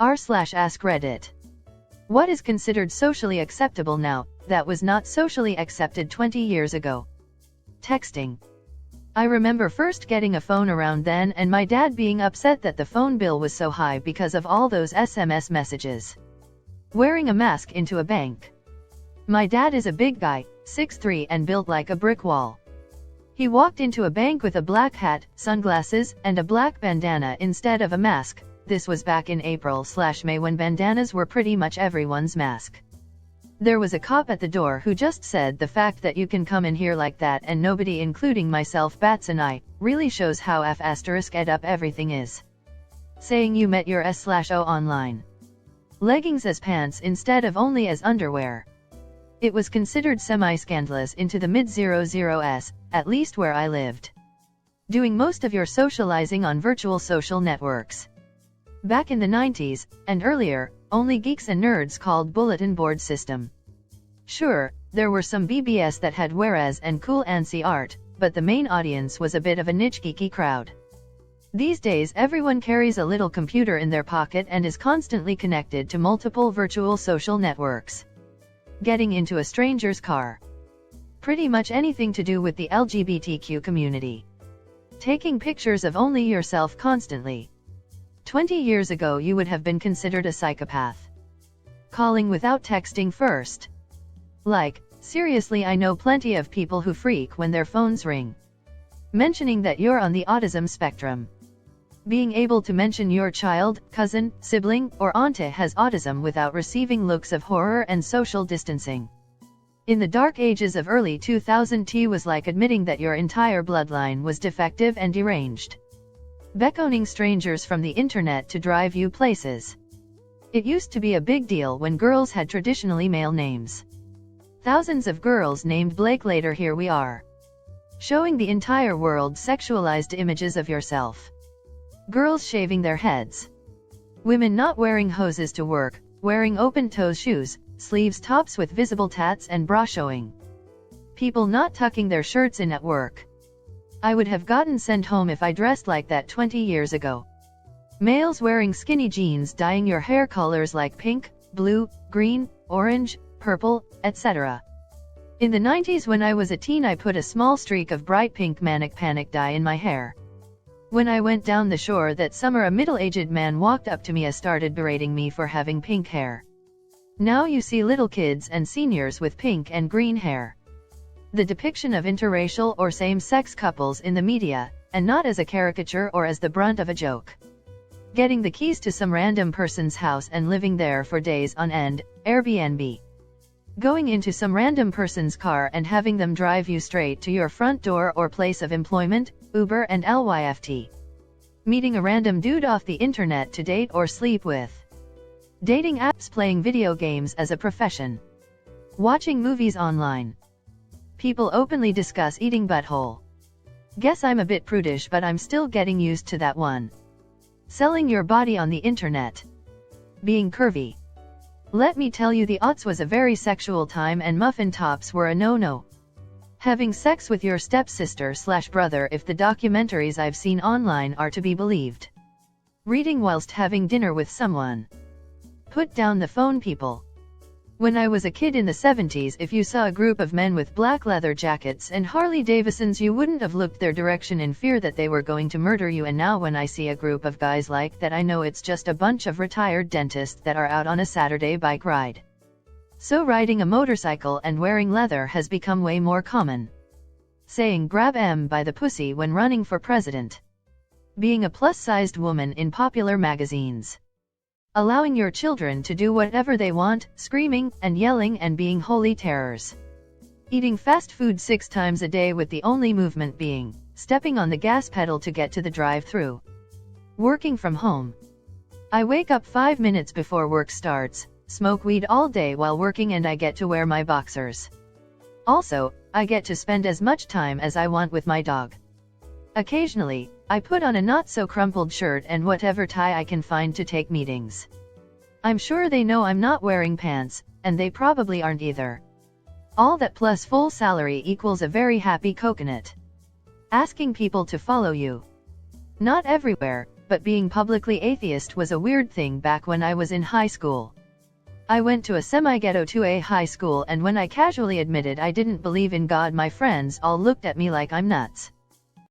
r/AskReddit. What is considered socially acceptable now, that was not socially accepted 20 years ago? Texting. I remember first getting a phone around then and my dad being upset that the phone bill was so high because of all those SMS messages. Wearing a mask into a bank. My dad is a big guy, 6'3" and built like a brick wall. He walked into a bank with a black hat, sunglasses, and a black bandana instead of a mask. This was back in April/May when bandanas were pretty much everyone's mask. There was a cop at the door who just said the fact that you can come in here like that and nobody, including myself, bats an eye, really shows how *ed up everything is. Saying you met your S/O online. Leggings as pants instead of only as underwear. It was considered semi-scandalous into the mid-00s, at least where I lived. Doing most of your socializing on virtual social networks. Back in the 90s, and earlier, only geeks and nerds called bulletin board system. Sure, there were some BBS that had whereas and cool ANSI art, but the main audience was a bit of a niche geeky crowd. These days everyone carries a little computer in their pocket and is constantly connected to multiple virtual social networks. Getting into a stranger's car. Pretty much anything to do with the LGBTQ community. Taking pictures of only yourself constantly. 20 years ago you would have been considered a psychopath. Calling without texting first. Like, seriously, I know plenty of people who freak when their phones ring. Mentioning that you're on the autism spectrum. Being able to mention your child, cousin, sibling, or auntie has autism without receiving looks of horror and social distancing. In the dark ages of early 2000s was like admitting that your entire bloodline was defective and deranged. Beckoning strangers from the internet to drive you places. It used to be a big deal when girls had traditionally male names. Thousands of girls named Blake, later here we are. Showing the entire world sexualized images of yourself. Girls shaving their heads. Women not wearing hoses to work, wearing open-toe shoes, sleeves tops with visible tats and bra showing. People not tucking their shirts in at work. I would have gotten sent home if I dressed like that 20 years ago. Males wearing skinny jeans, dyeing your hair colors like pink, blue, green, orange, purple, etc. In the 90s when I was a teen I put a small streak of bright pink manic panic dye in my hair. When I went down the shore that summer a middle-aged man walked up to me and started berating me for having pink hair. Now you see little kids and seniors with pink and green hair. The depiction of interracial or same-sex couples in the media, and not as a caricature or as the brunt of a joke. Getting the keys to some random person's house and living there for days on end, Airbnb. Going into some random person's car and having them drive you straight to your front door or place of employment, Uber and Lyft. Meeting a random dude off the internet to date or sleep with. Dating apps, playing video games as a profession. Watching movies online. People openly discuss eating butthole. Guess I'm a bit prudish but I'm still getting used to that one. Selling your body on the internet. Being curvy. Let me tell you, the aughts was a very sexual time and muffin tops were a no-no. Having sex with your stepsister/brother, if the documentaries I've seen online are to be believed. Reading whilst having dinner with someone. Put down the phone, people. When I was a kid in the 70s, if you saw a group of men with black leather jackets and Harley Davidsons, you wouldn't have looked their direction in fear that they were going to murder you. And now when I see a group of guys like that, I know it's just a bunch of retired dentists that are out on a Saturday bike ride. So riding a motorcycle and wearing leather has become way more common. Saying grab M by the pussy when running for president. Being a plus-sized woman in popular magazines. Allowing your children to do whatever they want, screaming and yelling and being holy terrors. Eating fast food 6 times a day with the only movement being stepping on the gas pedal to get to the drive-thru. Working from home. I wake up 5 minutes before work starts, smoke weed all day while working, and I get to wear my boxers. Also, I get to spend as much time as I want with my dog. Occasionally, I put on a not-so-crumpled shirt and whatever tie I can find to take meetings. I'm sure they know I'm not wearing pants, and they probably aren't either. All that plus full salary equals a very happy coconut. Asking people to follow you. Not everywhere, but being publicly atheist was a weird thing back when I was in high school. I went to a semi-ghetto 2A high school, and when I casually admitted I didn't believe in God, my friends all looked at me like I'm nuts.